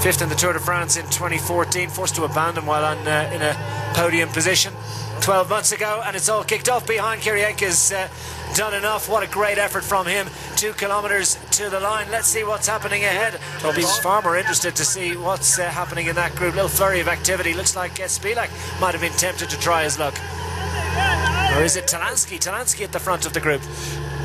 Fifth in the Tour de France in 2014, forced to abandon while in a podium position 12 months ago, and it's all kicked off behind. Kirienka's done enough. What a great effort from him. 2 kilometres to the line. Let's see what's happening ahead. I'll be far more interested to see what's happening in that group. Little flurry of activity. Looks like Spilak might have been tempted to try his luck. Or is it Talansky? Talansky at the front of the group.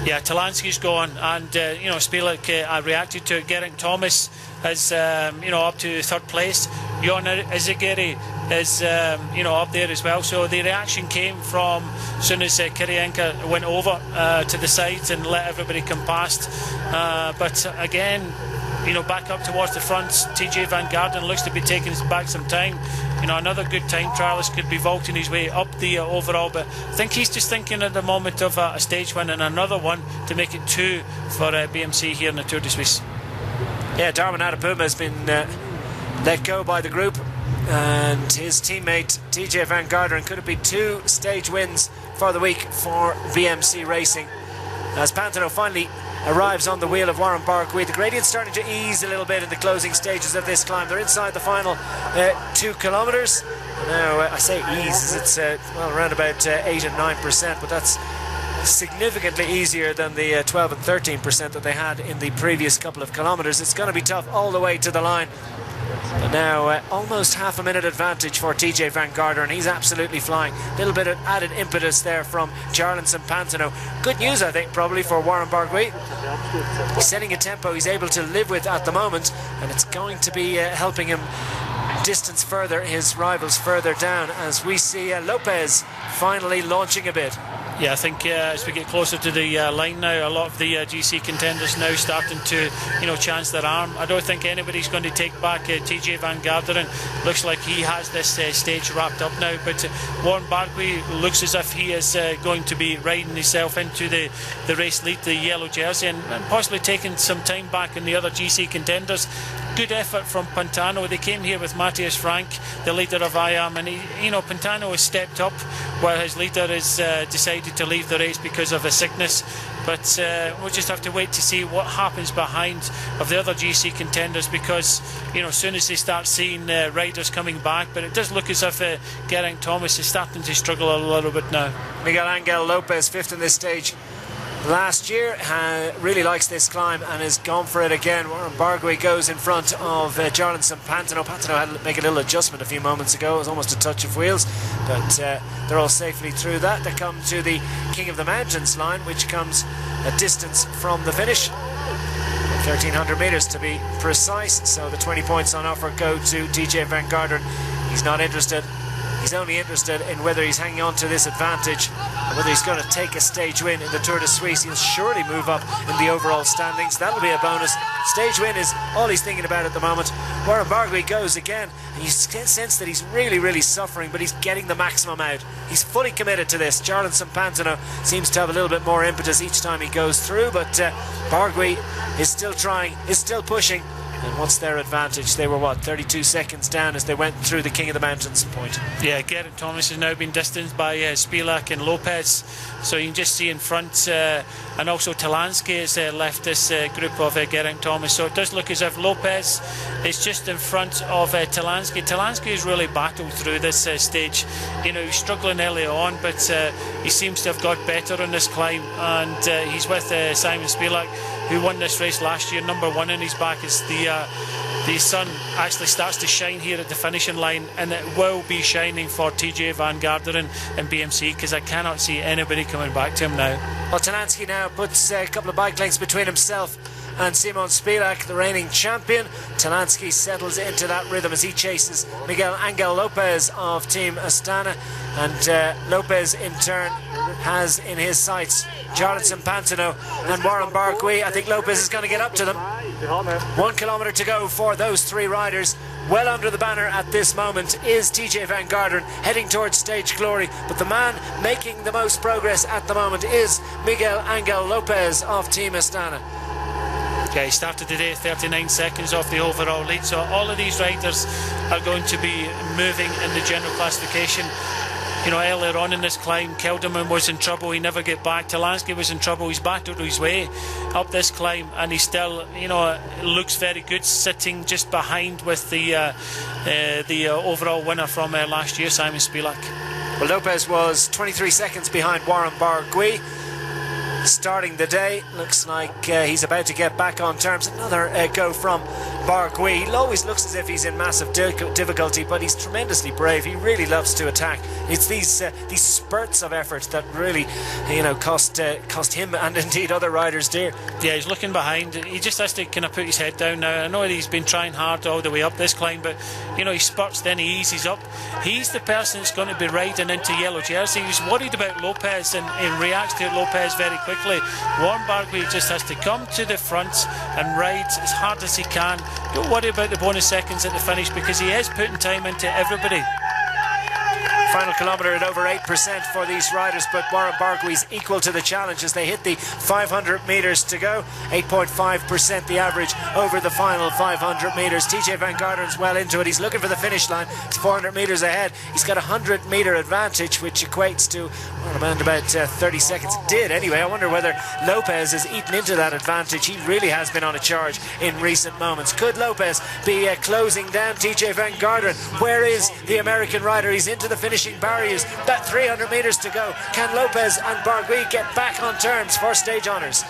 Yeah, Talansky's gone, and Spilak reacted to it. Geraint Thomas is up to 3rd place. Jon Izagirre is up there as well. So the reaction came from as soon as Kirienka went over to the sides and let everybody come past. But again, back up towards the front, TJ Van Garderen looks to be taking back some time. Another good time trialist could be vaulting his way up the overall, but I think he's just thinking at the moment of a stage win and another one to make it 2 for BMC here in the Tour de Suisse. Yeah, Darwin Adapuma has been let go by the group, and his teammate TJ Van Garderen. Could it be 2 stage wins for the week for BMC Racing as Pantano finally arrives on the wheel of Warren Barguil. The gradient's starting to ease a little bit in the closing stages of this climb. They're inside the final 2 kilometres. Now, I say ease, it's around about 8 and 9%, but that's significantly easier than the 12 and 13% that they had in the previous couple of kilometres. It's going to be tough all the way to the line. But now almost half a minute advantage for TJ Van Garderen. He's absolutely flying. A little bit of added impetus there from Jarlinson Pantano. Good news, I think, probably for Warren Barguil. He's setting a tempo he's able to live with at the moment, and it's going to be helping him distance further his rivals further down as we see Lopez finally launching a bit. Yeah, I think as we get closer to the line now, a lot of the GC contenders now starting to, chance their arm. I don't think anybody's going to take back TJ Van Garderen. Looks like he has this stage wrapped up now, but Warren Barguil looks as if he is going to be riding himself into the race lead, the yellow jersey, and possibly taking some time back in the other GC contenders. Good effort from Pantano. They came here with Matthias Frank, the leader of IAM, and Pantano has stepped up while his leader has decided to leave the race because of a sickness. But we'll just have to wait to see what happens behind of the other GC contenders, because as soon as they start seeing riders coming back, but it does look as if Geraint Thomas is starting to struggle a little bit now. Miguel Angel Lopez, 5th in this stage last year, really likes this climb and has gone for it again. Warren Barguil goes in front of Jarlinson Pantano. Pantano had to make a little adjustment a few moments ago. It was almost a touch of wheels, but they're all safely through that. They come to the King of the Mountains line, which comes a distance from the finish, 1,300 metres to be precise. So the 20 points on offer go to TJ Van Garderen. He's not interested. He's only interested in whether he's hanging on to this advantage and whether he's going to take a stage win in the Tour de Suisse. He'll surely move up in the overall standings. That'll be a bonus. Stage win is all he's thinking about at the moment. Warren Barguil goes again, and you can sense that he's really, really suffering, but he's getting the maximum out. He's fully committed to this. Jarlinson Pantano seems to have a little bit more impetus each time he goes through, but Barguil is still trying, is still pushing. And what's their advantage? They were, 32 seconds down as they went through the King of the Mountains point. Yeah, Geraint Thomas has now been distanced by Spilak and Lopez. So you can just see in front, and also Talansky has left this group of Geraint Thomas. So it does look as if Lopez is just in front of Talansky. Talansky has really battled through this stage. He was struggling early on, but he seems to have got better on this climb. And he's with Simon Spilak, who won this race last year, #1 in his back. As the sun actually starts to shine here at the finishing line, and it will be shining for TJ Van Garderen and BMC, because I cannot see anybody coming back to him now. Well, Talansky now puts a couple of bike lengths between himself and Simon Spilak, the reigning champion. Talansky settles into that rhythm as he chases Miguel Angel Lopez of Team Astana, and Lopez in turn has in his sights Jarlinson Pantano and Warren Barguil. I think Lopez is going to get up to them. 1 kilometre to go for those 3 riders. Well under the banner at this moment is TJ Van Garderen, heading towards stage glory, but the man making the most progress at the moment is Miguel Angel Lopez of Team Astana. Yeah, he started today 39 seconds off the overall lead, so all of these riders are going to be moving in the general classification. earlier on in this climb, Kelderman was in trouble. He never get back. Talansky was in trouble. He's battled his way up this climb, and he still, looks very good, sitting just behind with the overall winner from last year, Simon Spilak. Well, Lopez was 23 seconds behind Warren Barguil. Starting the day, looks like he's about to get back on terms. Another go from Barguil. He always looks as if he's in massive difficulty, but he's tremendously brave. He really loves to attack. It's these spurts of effort that really, cost him and indeed other riders dear. Yeah, he's looking behind. He just has to kind of put his head down now. I know he's been trying hard all the way up this climb, but he spurts, then he eases up. He's the person that's going to be riding into yellow jersey. He's worried about Lopez and reacts to Lopez very quickly. Warren Barguil just has to come to the front and ride as hard as he can. Don't worry about the bonus seconds at the finish, because he is putting time into everybody. Final kilometre at over 8% for these riders, but Warren Barguil's equal to the challenge as they hit the 500 metres to go. 8.5% the average over the final 500 metres. TJ Van Garderen's well into it. He's looking for the finish line. He's 400 metres ahead. He's got a 100-metre advantage, which equates to around about 30 seconds. It did anyway. I wonder whether Lopez has eaten into that advantage. He really has been on a charge in recent moments. Could Lopez be closing down TJ Van Garderen? Where is the American rider? He's into the finishing barriers. About 300 metres to go. Can Lopez and Barguil get back on terms for stage honours?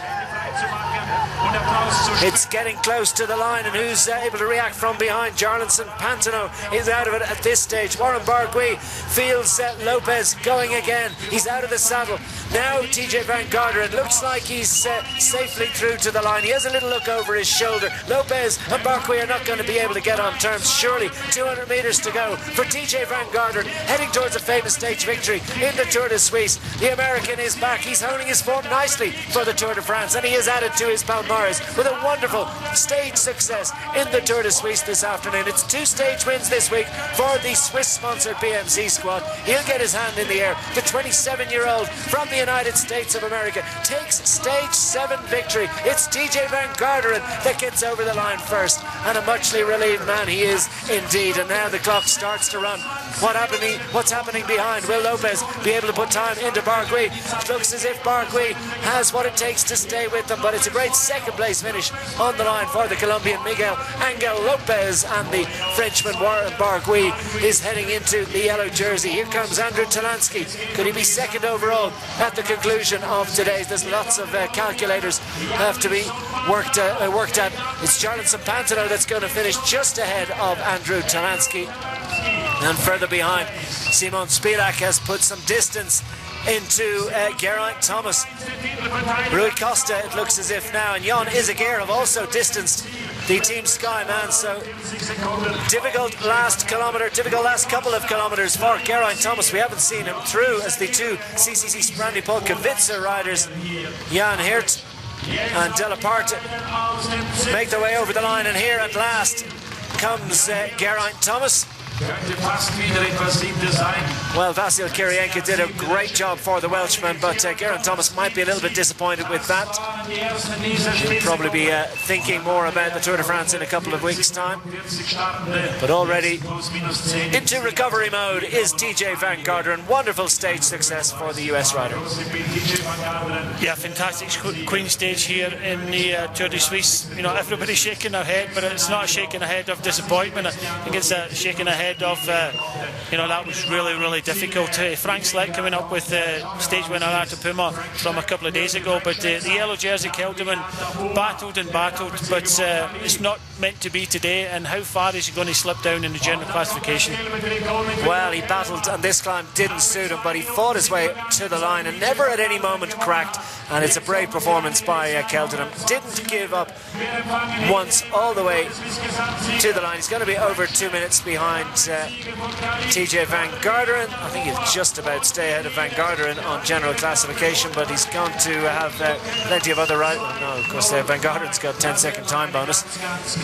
It's getting close to the line, and who's able to react from behind? Jarlinson Pantano is out of it at this stage. Warren Barguil feels Lopez going again. He's out of the saddle. Now TJ Van Garderen looks like he's safely through to the line. He has a little look over his shoulder. Lopez and Barguil are not going to be able to get on terms. Surely 200 metres to go for TJ Van Garderen, heading towards a famous stage victory in the Tour de Suisse. The American is back. He's honing his form nicely for the Tour de France, and he has added to his palmarès with a wonderful stage success in the Tour de Suisse this afternoon. It's 2 stage wins this week for the Swiss-sponsored BMC squad. He'll get his hand in the air. The 27-year-old from the United States of America takes stage 7 victory. It's TJ Van Garderen that gets over the line first, and a muchly relieved man he is indeed. And now the clock starts to run. What's happening behind? Will Lopez be able to put time into Barguil? It looks as if Barguil has what it takes to stay with them, but it's a great second place finish on the line for the Colombian Miguel Angel Lopez, and the Frenchman Warren Barguil is heading into the yellow jersey. Here comes Andrew Talansky. Could he be second overall at the conclusion of today's? There's lots of calculators have to be worked at. It's Jarlinson Pantano that's going to finish just ahead of Andrew Talansky, and further behind Simon Spilak has put some distance into Geraint Thomas. Rui Costa, it looks as if now, and Jan Izaguirre have also distanced the Team Sky man. So difficult last couple of kilometres for Geraint Thomas. We haven't seen him through as the two CCC Sprandi Polkowice riders, Jan Hirt and Delaparte, make their way over the line, and here at last comes Geraint Thomas. Well, Vasil Kirienka did a great job for the Welshman, but Geraint Thomas might be a little bit disappointed with that. He'll probably be thinking more about the Tour de France in a couple of weeks' time. But already into recovery mode is TJ Van Garderen. Wonderful stage success for the US rider. Yeah, fantastic Queen stage here in the Tour de Suisse. Everybody's shaking their head, but it's not a shaking the head of disappointment. I think it's a shaking the head of that was really, really difficult. Frank Slick coming up with stage winner Arta Puma from a couple of days ago, but the yellow jersey Kelderman battled, but it's not meant to be today. And how far is he going to slip down in the general classification? Well, he battled, and this climb didn't suit him, but he fought his way to the line and never at any moment cracked. And it's a brave performance by Kelderman. Didn't give up once, all the way to the line. He's going to be over 2 minutes behind TJ Van Garderen. I think he'll just about stay ahead of Van Garderen on general classification, but he's going to have plenty of other riders. No, of course, Van Garderen's got 10-second time bonus,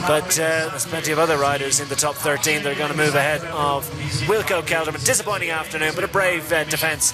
but there's plenty of other riders in the top 13 that are going to move ahead of Wilco Kelderman. Disappointing afternoon, but a brave defence.